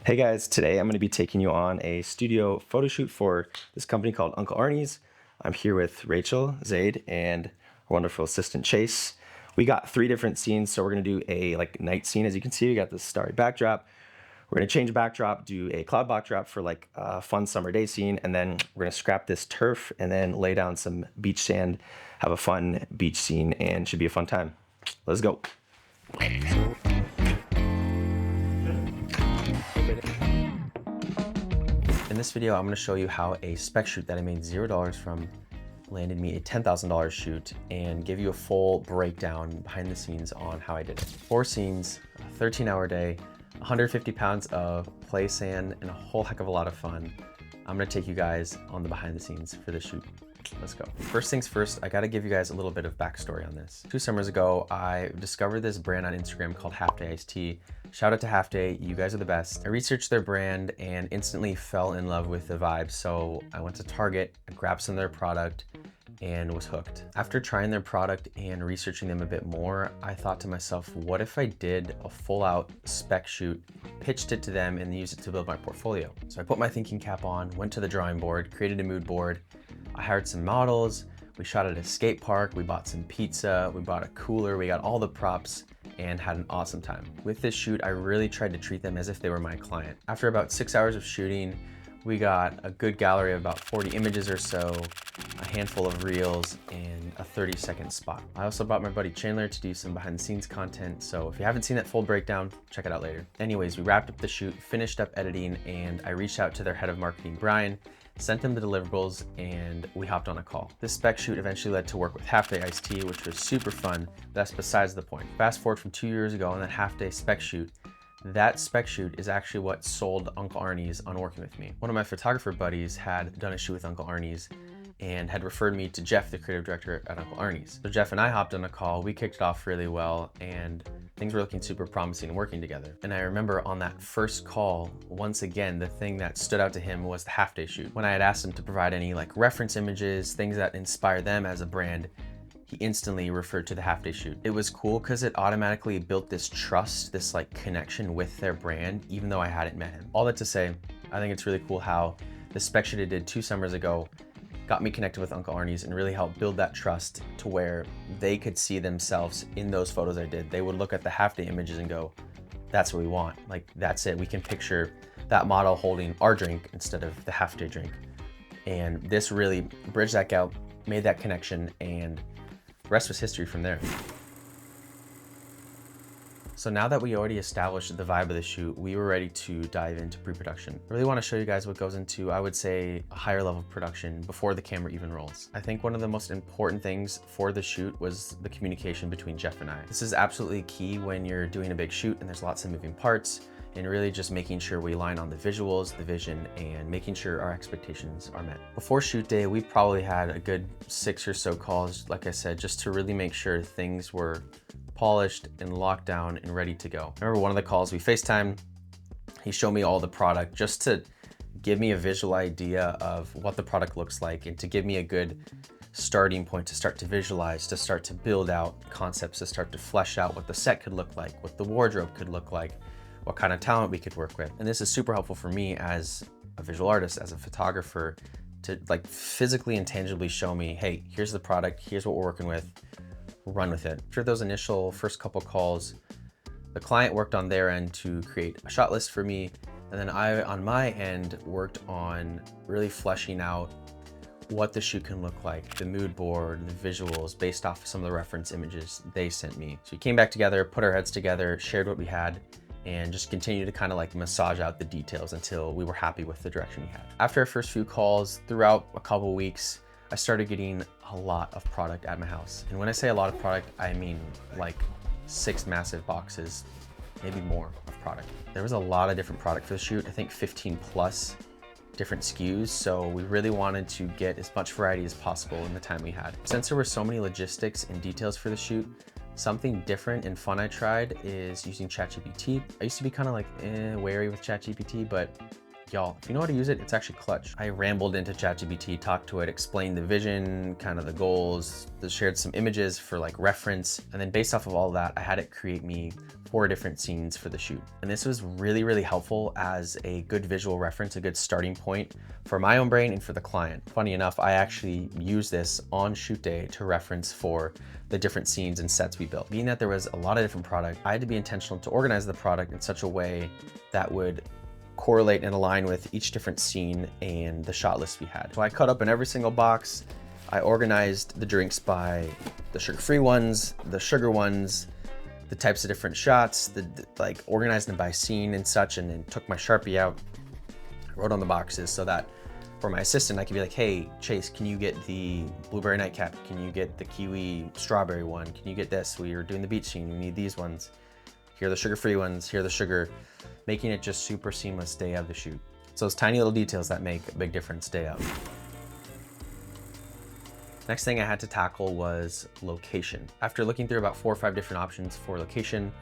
Hey guys, today I'm going to be taking you on a studio photo shoot for this company called Uncle Arnie's. I'm here with Rachel, Zaid, and our wonderful assistant Chase. We got 3 different scenes, so we're going to do a night scene. As you can see, we got this starry backdrop. We're going to change backdrop, do a cloud backdrop for a fun summer day scene, and then we're going to scrap this turf and then lay down some beach sand, have a fun beach scene, and should be a fun time. Let's go. In this video, I'm going to show you how a spec shoot that I made $0 from landed me a $10,000 shoot and give you a full breakdown behind the scenes on how I did it. 4 scenes, a 13-hour day, 150 pounds of play sand, and a whole heck of a lot of fun. I'm going to take you guys on the behind the scenes for this shoot. Let's go. First things first, I got to give you guys a little bit of backstory on this. 2 summers ago, I discovered this brand on Instagram called Half Day Iced Tea. Shout out to Half Day, you guys are the best. I researched their brand and instantly fell in love with the vibe. So I went to Target, I grabbed some of their product and was hooked. After trying their product and researching them a bit more, I thought to myself, what if I did a full out spec shoot, pitched it to them and used it to build my portfolio? So I put my thinking cap on, went to the drawing board, created a mood board. I hired some models, we shot at a skate park, we bought some pizza, we bought a cooler, we got all the props and had an awesome time. With this shoot, I really tried to treat them as if they were my client. After about 6 hours of shooting, we got a good gallery of about 40 images or so, a handful of reels, and a 30-second spot. I also brought my buddy Chandler to do some behind the scenes content, so if you haven't seen that full breakdown, check it out later. Anyways, we wrapped up the shoot, finished up editing, and I reached out to their head of marketing, Brian, sent him the deliverables, and we hopped on a call. This spec shoot eventually led to work with Half Day Iced Tea, which was super fun. That's besides the point. Fast forward from 2 years ago on that Half Day spec shoot, that spec shoot is actually what sold Uncle Arnie's on working with me. One of my photographer buddies had done a shoot with Uncle Arnie's and had referred me to Jeff, the creative director at Uncle Arnie's. So Jeff and I hopped on a call, we kicked it off really well, and things were looking super promising and working together. And I remember on that first call, once again, the thing that stood out to him was the Half Day shoot. When I had asked him to provide any reference images, things that inspire them as a brand, he instantly referred to the Half Day shoot. It was cool because it automatically built this trust, this connection with their brand, even though I hadn't met him. All that to say, I think it's really cool how the spec shoot I did 2 summers ago got me connected with Uncle Arnie's and really helped build that trust to where they could see themselves in those photos I did. They would look at the Half Day images and go, that's what we want. That's it. We can picture that model holding our drink instead of the Half Day drink. And this really bridged that gap, made that connection, and the rest was history from there. So now that we already established the vibe of the shoot, we were ready to dive into pre-production. I really want to show you guys what goes into, I would say, a higher level of production before the camera even rolls. I think one of the most important things for the shoot was the communication between Jeff and I. This is absolutely key when you're doing a big shoot and there's lots of moving parts, and really just making sure we align on the visuals, the vision, and making sure our expectations are met. Before shoot day, we probably had a good 6 or so calls, like I said, just to really make sure things were polished and locked down and ready to go. I remember one of the calls, we FaceTimed, he showed me all the product just to give me a visual idea of what the product looks like and to give me a good starting point to start to visualize, to start to build out concepts, to start to flesh out what the set could look like, what the wardrobe could look like, what kind of talent we could work with. And this is super helpful for me as a visual artist, as a photographer, to physically and tangibly show me, hey, here's the product, here's what we're working with, run with it. After those initial first couple calls, the client worked on their end to create a shot list for me, and then I, on my end, worked on really fleshing out what the shoot can look like, the mood board, the visuals, based off of some of the reference images they sent me. So we came back together, put our heads together, shared what we had, and just continued to kind of massage out the details until we were happy with the direction we had. After our first few calls, throughout a couple weeks, I started getting a lot of product at my house. And when I say a lot of product, I mean 6 massive boxes, maybe more of product. There was a lot of different product for the shoot, I think 15 plus different SKUs. So we really wanted to get as much variety as possible in the time we had. Since there were so many logistics and details for the shoot, something different and fun I tried is using ChatGPT. I used to be kind of wary with ChatGPT, but Y'all, if you know how to use it, it's actually clutch. I rambled into ChatGPT, talked to it, explained the vision, kind of the goals, shared some images for like reference. And then based off of all that, I had it create me 4 different scenes for the shoot. And this was really, really helpful as a good visual reference, a good starting point for my own brain and for the client. Funny enough, I actually used this on shoot day to reference for the different scenes and sets we built. Being that there was a lot of different product, I had to be intentional to organize the product in such a way that would correlate and align with each different scene and the shot list we had. So I cut up in every single box. I organized the drinks by the sugar-free ones, the sugar ones, the types of different shots, like organized them by scene and such, and then took my Sharpie out, wrote on the boxes so that for my assistant, I could be like, hey, Chase, can you get the blueberry nightcap? Can you get the kiwi strawberry one? Can you get this? We are doing the beach scene, we need these ones. Here are the sugar-free ones, here are the sugar, making it just super seamless day of the shoot. So those tiny little details that make a big difference day of. Next thing I had to tackle was location. After looking through about 4 or 5 different options for location,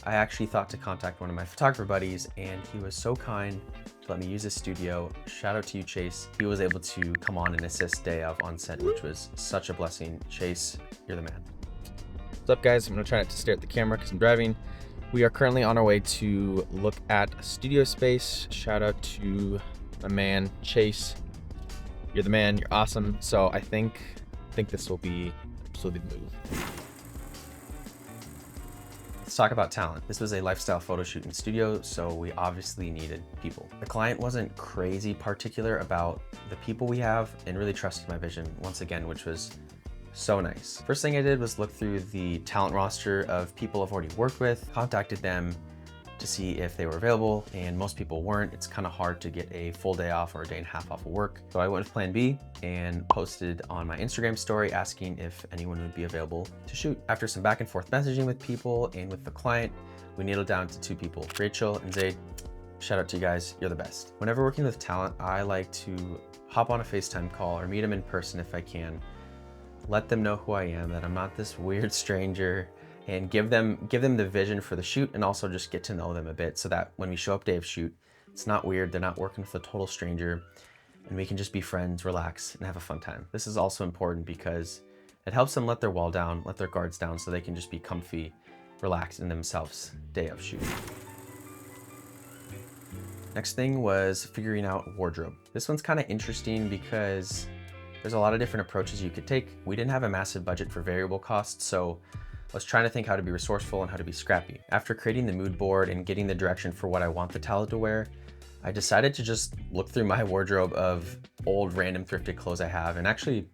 I actually thought to contact one of my photographer buddies, and he was so kind to let me use his studio. Shout out to you, Chase. He was able to come on and assist day of on set, which was such a blessing. Chase, you're the man. What's up, guys? I'm gonna try not to stare at the camera because I'm driving. We are currently on our way to look at a studio space. Shout out to my man, Chase. You're the man, you're awesome. So I think this will be absolutely the move. Let's talk about talent. This was a lifestyle photo shoot in studio, so we obviously needed people. The client wasn't crazy particular about the people we have and really trusted my vision once again, which was so nice. First thing I did was look through the talent roster of people I've already worked with, contacted them to see if they were available, and most people weren't. It's kind of hard to get a full day off or a day and a half off of work. So I went with plan B and posted on my Instagram story asking if anyone would be available to shoot. After some back and forth messaging with people and with the client, we nailed down to 2 people, Rachel and Zaid. Shout out to you guys, you're the best. Whenever working with talent, I like to hop on a FaceTime call or meet them in person if I can. Let them know who I am, that I'm not this weird stranger, and give them the vision for the shoot, and also just get to know them a bit so that when we show up day of shoot, it's not weird, they're not working with a total stranger, and we can just be friends, relax, and have a fun time. This is also important because it helps them let their wall down, let their guards down, so they can just be comfy, relaxed in themselves day of shoot. Next thing was figuring out wardrobe. This one's kind of interesting because there's a lot of different approaches you could take. We didn't have a massive budget for variable costs, so I was trying to think how to be resourceful and how to be scrappy. After creating the mood board and getting the direction for what I want the talent to wear, I decided to just look through my wardrobe of old random thrifted clothes I have, and actually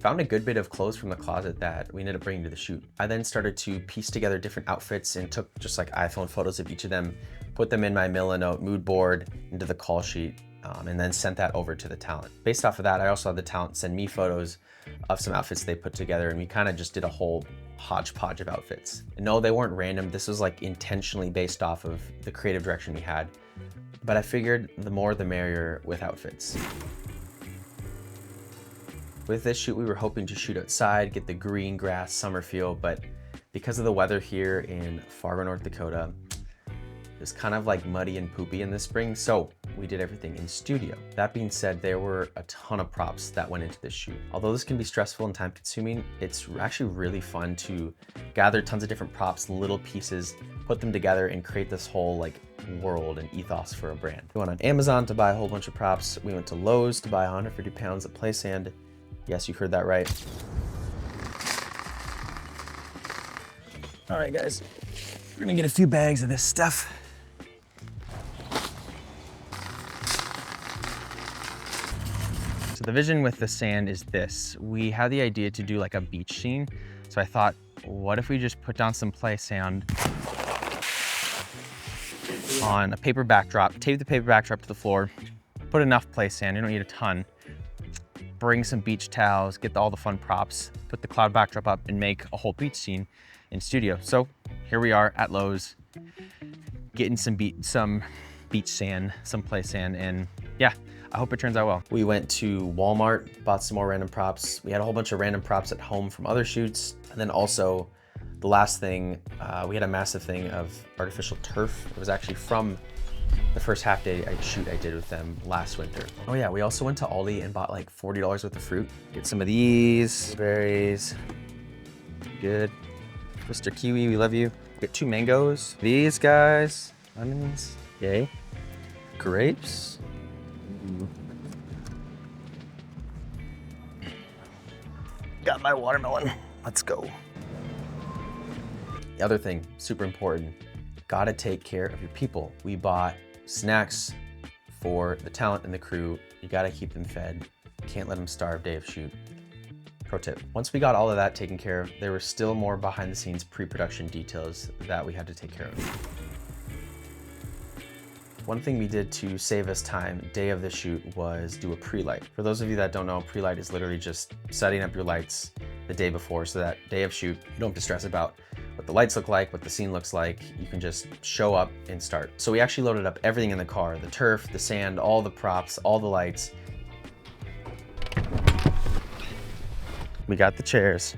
found a good bit of clothes from the closet that we ended up bringing to the shoot. I then started to piece together different outfits and took just like iPhone photos of each of them, put them in my Milanote mood board into the call sheet, and then sent that over to the talent. Based off of that, I also had the talent send me photos of some outfits they put together, and we kind of just did a whole hodgepodge of outfits. And no, they weren't random. This was like intentionally based off of the creative direction we had. But I figured the more the merrier with outfits. With this shoot, we were hoping to shoot outside, get the green grass summer feel, but because of the weather here in Fargo, North Dakota, it was kind of like muddy and poopy in the spring, so we did everything in studio. That being said, there were a ton of props that went into this shoot. Although this can be stressful and time consuming, it's actually really fun to gather tons of different props, little pieces, put them together and create this whole like world and ethos for a brand. We went on Amazon to buy a whole bunch of props. We went to Lowe's to buy 150 pounds of play sand. Yes, you heard that right. All right, guys, we're gonna get a few bags of this stuff. So the vision with the sand is this. We had the idea to do like a beach scene. So I thought, what if we just put down some play sand on a paper backdrop, tape the paper backdrop to the floor, put enough play sand, you don't need a ton, bring some beach towels, get all the fun props, put the cloud backdrop up and make a whole beach scene in studio. So here we are at Lowe's, getting some beach sand, some play sand, and yeah, I hope it turns out well. We went to Walmart, bought some more random props. We had a whole bunch of random props at home from other shoots. And then also the last thing, we had a massive thing of artificial turf. It was actually from the first half day shoot I did with them last winter. Oh yeah, we also went to Aldi and bought like $40 worth of fruit. Get some of these berries. Good. Mr. Kiwi, we love you. Get 2 mangoes. These guys, lemons, yay. Grapes. Ooh. Got my watermelon. Let's go. The other thing, super important, gotta take care of your people. We bought snacks for the talent and the crew. You gotta keep them fed. Can't let them starve day of shoot. Pro tip. Once we got all of that taken care of, there were still more behind the scenes pre-production details that we had to take care of. One thing we did to save us time day of the shoot was do a pre-light. For those of you that don't know, pre-light is literally just setting up your lights the day before so that day of shoot, you don't have to stress about what the lights look like, what the scene looks like. You can just show up and start. So we actually loaded up everything in the car, the turf, the sand, all the props, all the lights. We got the chairs.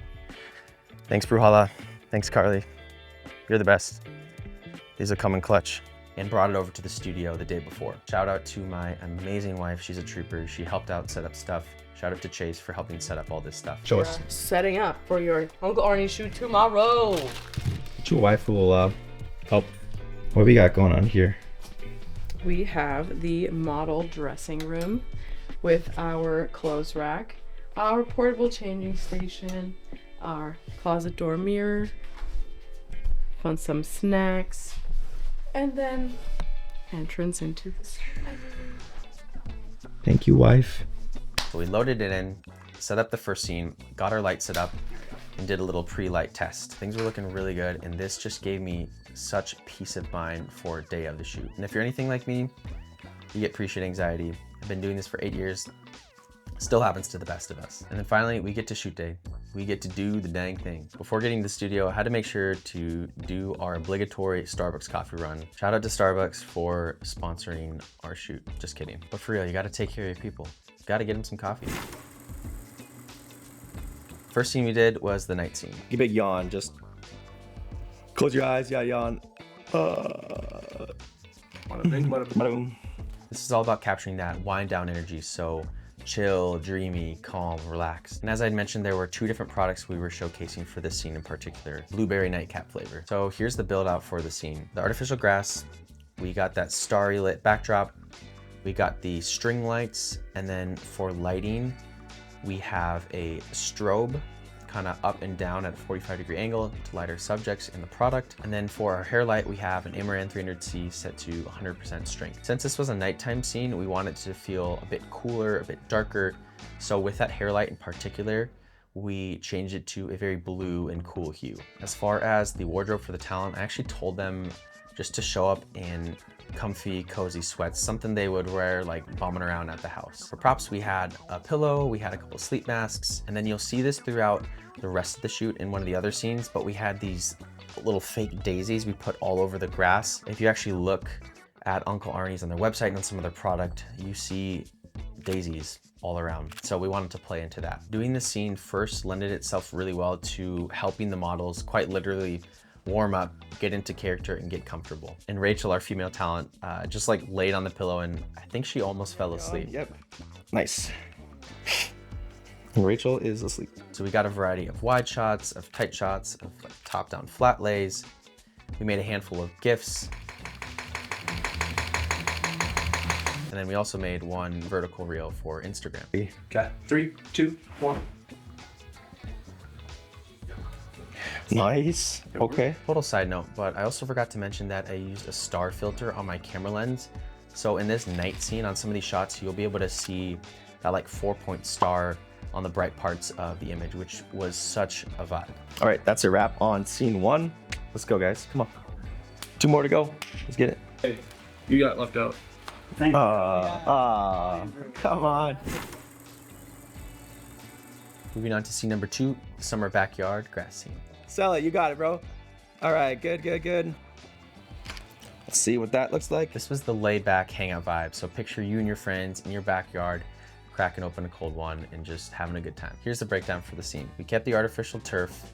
Thanks, Bruhala. Thanks, Carly. You're the best. These will come in clutch. And brought it over to the studio the day before. Shout out to my amazing wife. She's a trooper. She helped out set up stuff. Shout out to Chase for helping set up all this stuff. Show us. Setting up for your Uncle Arnie shoot tomorrow. Your wife will help. What do we got going on here? We have the model dressing room with our clothes rack, our portable changing station, our closet door mirror, some snacks, and then entrance into the studio. Thank you, wife. So we loaded it in, set up the first scene, got our light set up, and did a little pre-light test. Things were looking really good, and this just gave me such peace of mind for day of the shoot. And if you're anything like me, you get pre-shoot anxiety. I've been doing this for 8 years. Still happens to the best of us. And then finally, we get to shoot day. We get to do the dang thing. Before getting to the studio, I had to make sure to do our obligatory Starbucks coffee run. Shout out to Starbucks for sponsoring our shoot. Just kidding. But for real, you gotta take care of your people. You gotta get them some coffee. First scene we did was the night scene. Give a big yawn, just close your eyes, yeah, yawn. This is all about capturing that wind down energy, so chill, dreamy, calm, relaxed. And as I'd mentioned, there were 2 different products we were showcasing for this scene in particular, blueberry nightcap flavor. So here's the build out for the scene. The artificial grass, we got that starry lit backdrop, we got the string lights, and then for lighting, we have a strobe kind of up and down at a 45-degree angle to light our subjects in the product. And then for our hair light, we have an Amaran 300C set to 100% strength. Since this was a nighttime scene, we wanted to feel a bit cooler, a bit darker. So with that hair light in particular, we changed it to a very blue and cool hue. As far as the wardrobe for the talent, I actually told them just to show up in comfy, cozy sweats, something they would wear like bumming around at the house. For props, we had a pillow, we had a couple sleep masks, and then you'll see this throughout the rest of the shoot in one of the other scenes, but we had these little fake daisies we put all over the grass. If you actually look at Uncle Arnie's on their website and on some of their product, you see daisies all around. So we wanted to play into that. Doing the scene first lended itself really well to helping the models quite literally warm up, get into character, and get comfortable. And Rachel, our female talent, just like laid on the pillow, and I think she almost fell asleep. Yep. Nice. Rachel is asleep. So we got a variety of wide shots, of tight shots, of like top-down flat lays. We made a handful of GIFs. And then we also made one vertical reel for Instagram. Okay. 3, 2, 1. Nice. Okay. Total side note, but I also forgot to mention that I used a star filter on my camera lens. So in this night scene on some of these shots, you'll be able to see that like 4-point star on the bright parts of the image, which was such a vibe. All right, that's a wrap on scene 1. Let's go, guys. Come on. 2 more to go. Let's get it. Hey, you got left out. Come on. Moving on to scene number 2, summer backyard grass scene. Sell it. You got it, bro. All right. Good. Let's see what that looks like. This was the laid back hangout vibe. So picture you and your friends in your backyard, cracking open a cold one and just having a good time. Here's the breakdown for the scene. We kept the artificial turf,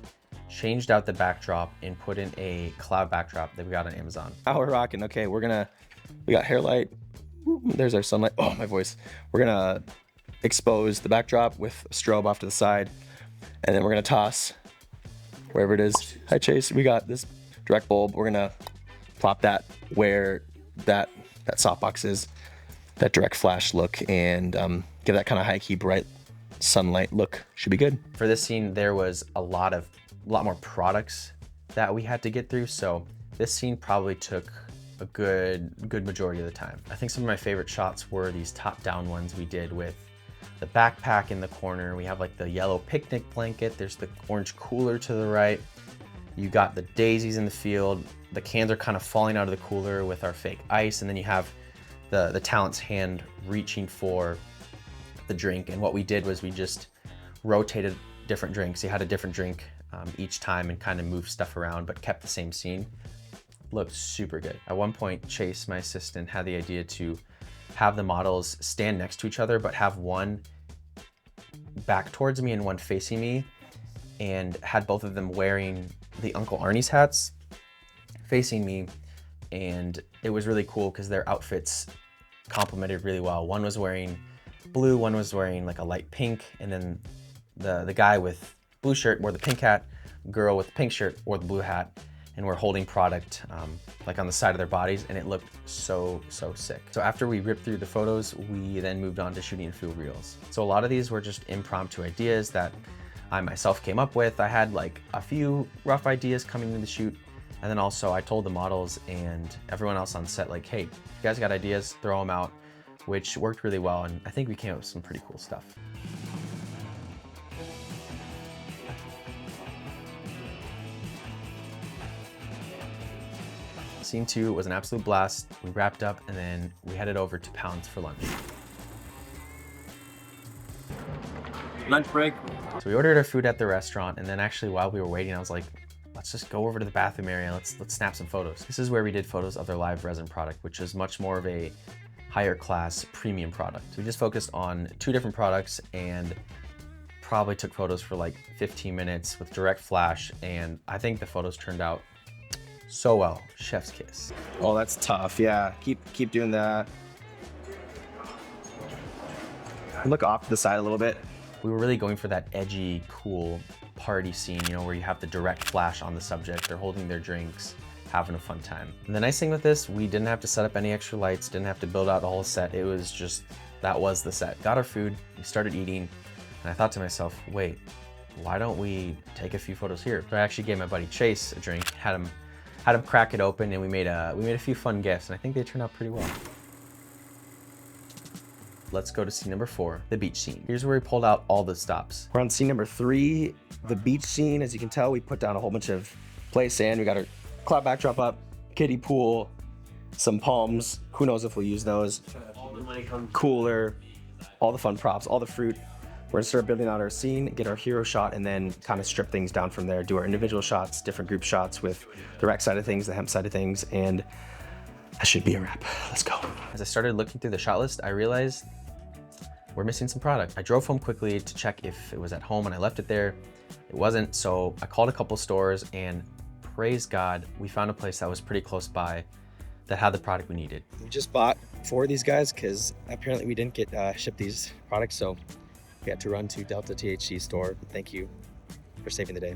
changed out the backdrop, and put in a cloud backdrop that we got on Amazon. Now we're rocking. Okay, we're gonna We got hair light. There's our sunlight. Oh, my voice. We're gonna expose the backdrop with a strobe off to the side, and then we're gonna toss wherever it is. Hi Chase, we got this direct bulb. We're gonna plop that where that softbox is, that direct flash look, and give that kind of high key bright sunlight look. Should be good. For this scene, there was a lot more products that we had to get through, so this scene probably took a good majority of the time. I think some of my favorite shots were these top-down ones we did with the backpack in the corner. We have like the yellow picnic blanket. There's the orange cooler to the right. You got the daisies in the field. The cans are kind of falling out of the cooler with our fake ice, and then you have the talent's hand reaching for the drink. And what we did was we just rotated different drinks. You had a different drink each time and kind of moved stuff around, but kept the same scene. Looked super good. At one point, Chase, my assistant, had the idea to have the models stand next to each other, but have one back towards me and one facing me, and had both of them wearing the Uncle Arnie's hats facing me. And it was really cool because their outfits complemented really well. One was wearing blue, one was wearing like a light pink, and then the guy with blue shirt wore the pink hat, girl with the pink shirt wore the blue hat, and we're holding product like on the side of their bodies, and it looked so sick. So after we ripped through the photos, we then moved on to shooting food reels. So a lot of these were just impromptu ideas that I myself came up with. I had like a few rough ideas coming into the shoot, and then also I told the models and everyone else on set, like, hey, if you guys got ideas, throw them out, which worked really well, and I think we came up with some pretty cool stuff. Scene 2 was an absolute blast. We wrapped up and then we headed over to Pounds for lunch. Lunch break. So we ordered our food at the restaurant, and then actually while we were waiting, I was like, let's just go over to the bathroom area. Let's snap some photos. This is where we did photos of their live resin product, which is much more of a higher class premium product. So we just focused on 2 different products and probably took photos for like 15 minutes with direct flash, and I think the photos turned out so well. Chef's kiss. Oh, that's tough. Yeah, keep doing that. Look off to the side a little bit. We were really going for that edgy, cool party scene, you know, where you have the direct flash on the subject. They're holding their drinks, having a fun time. And the nice thing with this, we didn't have to set up any extra lights, didn't have to build out the whole set. It was just, that was the set. Got our food, we started eating, and I thought to myself, wait, why don't we take a few photos here? So I actually gave my buddy Chase a drink, had him crack it open, and we made a few fun gifts, and I think they turned out pretty well. Let's go to scene number 4, the beach scene. Here's where we pulled out all the stops. We're on scene number 3, the beach scene. As you can tell, we put down a whole bunch of play sand. We got our cloud backdrop up, kiddie pool, some palms. Who knows if we'll use those. Cooler, all the fun props, all the fruit. We're gonna start building out our scene, get our hero shot, and then kind of strip things down from there, do our individual shots, different group shots with the rec side of things, the hemp side of things, and that should be a wrap. Let's go. As I started looking through the shot list, I realized we're missing some product. I drove home quickly to check if it was at home, and I left it there. It wasn't, so I called a couple stores, and praise God, we found a place that was pretty close by that had the product we needed. We just bought 4 of these guys because apparently we didn't get shipped these products, so we had to run to Delta THC store. Thank you for saving the day.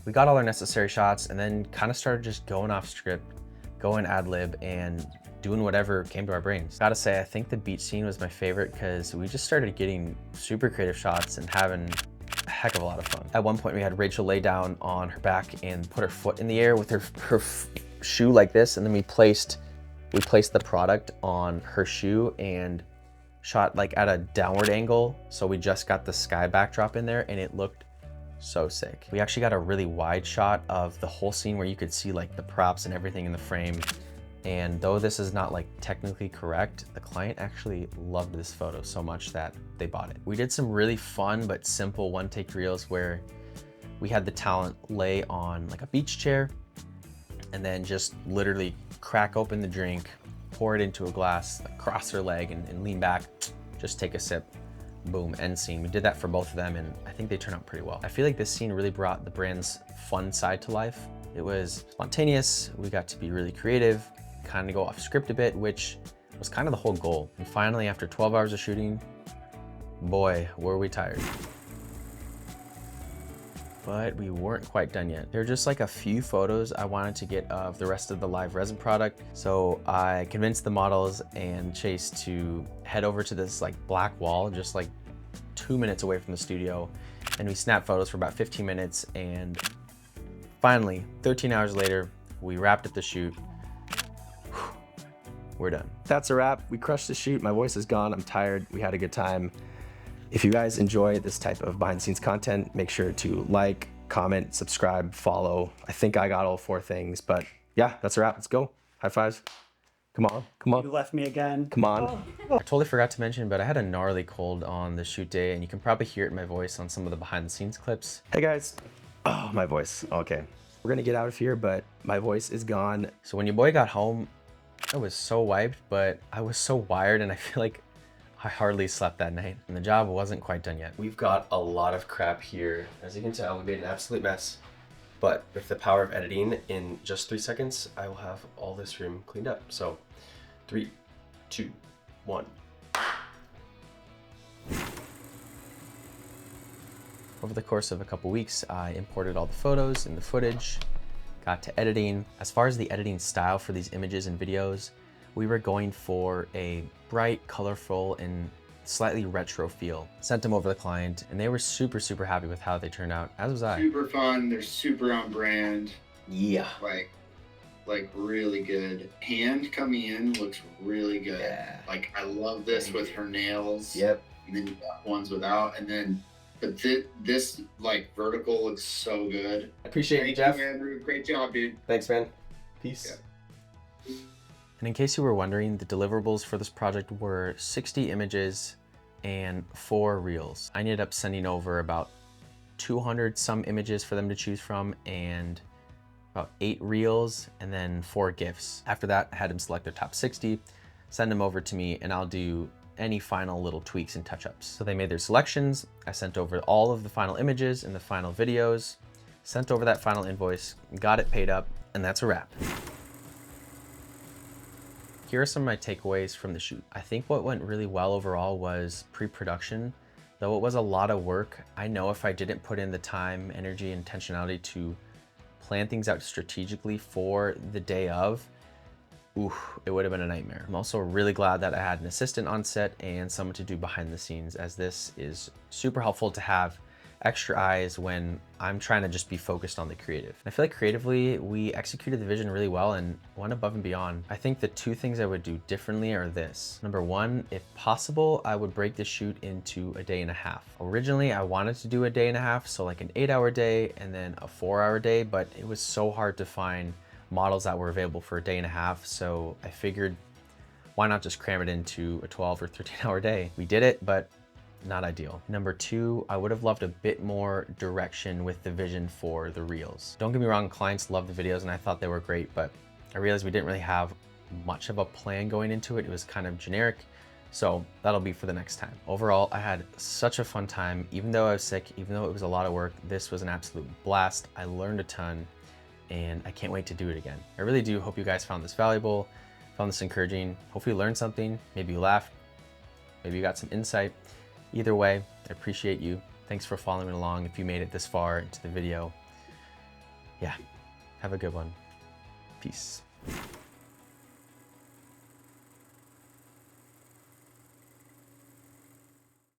We got all our necessary shots and then kind of started just going off script, going ad lib, and doing whatever came to our brains. Gotta say, I think the beach scene was my favorite because we just started getting super creative shots and having a heck of a lot of fun. At one point we had Rachel lay down on her back and put her foot in the air with her shoe like this, and then we placed the product on her shoe and shot like at a downward angle, so we just got the sky backdrop in there, and it looked so sick. We actually got a really wide shot of the whole scene where you could see like the props and everything in the frame, and though this is not like technically correct, the client actually loved this photo so much that they bought it. We did some really fun but simple one-take reels where we had the talent lay on like a beach chair and then just literally crack open the drink, pour it into a glass, cross their leg and lean back, just take a sip, boom, end scene. We did that for both of them, and I think they turned out pretty well. I feel like this scene really brought the brand's fun side to life. It was spontaneous, we got to be really creative, kind of go off script a bit, which was kind of the whole goal. And finally, after 12 hours of shooting, boy, were we tired. But we weren't quite done yet. There were just like a few photos I wanted to get of the rest of the live resin product. So I convinced the models and Chase to head over to this like black wall, just like 2 minutes away from the studio. And we snapped photos for about 15 minutes. And finally, 13 hours later, we wrapped up the shoot. We're done. That's a wrap. We crushed the shoot. My voice is gone. I'm tired. We had a good time. If you guys enjoy this type of behind the scenes content, make sure to like, comment, subscribe, follow. I think I got all 4 things, but yeah, that's a wrap. Let's go. High fives. Come on, come You on, left me again. come on. I totally forgot to mention, but I had a gnarly cold on the shoot day, and you can probably hear it in my voice on some of the behind the scenes clips. Hey guys. Oh, my voice. Okay. We're gonna get out of here, but my voice is gone. So when your boy got home, I was so wiped, but I was so wired, and I feel like I hardly slept that night, and the job wasn't quite done yet. We've got a lot of crap here. As you can tell, we made an absolute mess. But with the power of editing, in just 3 seconds, I will have all this room cleaned up. So 3, 2, 1. Over the course of a couple weeks, I imported all the photos and the footage, got to editing. As far as the editing style for these images and videos, we were going for a bright, colorful, and slightly retro feel. Sent them over to the client, and they were super, super happy with how they turned out, as was I. Super fun. They're super on brand. Yeah. Like really good. Hand coming in looks really good. Yeah. Like I love this with her nails. Yep. And then you got ones without, and then but this like vertical looks so good. I appreciate you, Thank Jeff. you, Andrew. Great job, dude. Thanks, man. Peace. And in case you were wondering, the deliverables for this project were 60 images and 4 reels. I ended up sending over about 200 some images for them to choose from and about 8 reels and then 4 GIFs. After that, I had them select their top 60, send them over to me, and I'll do any final little tweaks and touch-ups. So they made their selections. I sent over all of the final images and the final videos, sent over that final invoice, got it paid up, and that's a wrap. Here are some of my takeaways from the shoot. I think what went really well overall was pre-production. Though it was a lot of work, I know if I didn't put in the time, energy, and intentionality to plan things out strategically for the day of, it would have been a nightmare. I'm also really glad that I had an assistant on set and someone to do behind the scenes, as this is super helpful to have extra eyes when I'm trying to just be focused on the creative. I feel like creatively, we executed the vision really well and went above and beyond. I think the 2 things I would do differently are this. Number 1, if possible, I would break the shoot into a day and a half. Originally, I wanted to do a day and a half, so like an 8-hour day and then a 4-hour day, but it was so hard to find models that were available for a day and a half, so I figured why not just cram it into a 12 or 13-hour day. We did it, but not ideal. Number 2, I would have loved a bit more direction with the vision for the reels. Don't get me wrong, clients love the videos and I thought they were great, but I realized we didn't really have much of a plan going into it. It was kind of generic, so that'll be for the next time. Overall, I had such a fun time. Even though I was sick, even though it was a lot of work, this was an absolute blast. I learned a ton and I can't wait to do it again. I really do hope you guys found this valuable, found this encouraging. Hopefully you learned something, maybe you laughed, maybe you got some insight. Either way, I appreciate you. Thanks for following along if you made it this far into the video. Yeah, have a good one. Peace.